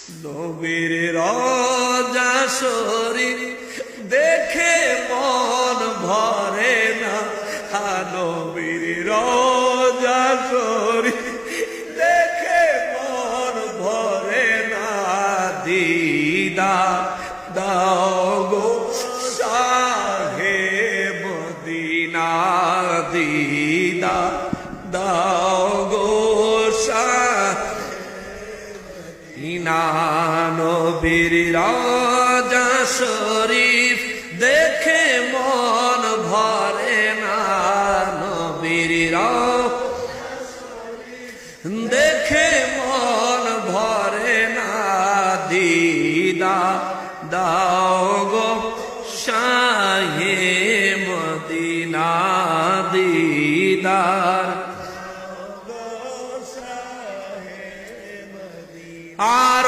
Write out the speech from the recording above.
নবীর রওজা শরীফ দেখে মন ভরে না, নবীর রওজা শরীফ দেখে মন ভরে না। দিদার দাও গো শাহে মদিনা, দিদার দাও গো শাহে নবীর রওজা শরীফ দেখে মন ভরে না, নবীর রওজা শরীফ দেখে মন ভরে না। দিদার দাও গো শাহে মদিনা, দিদার আর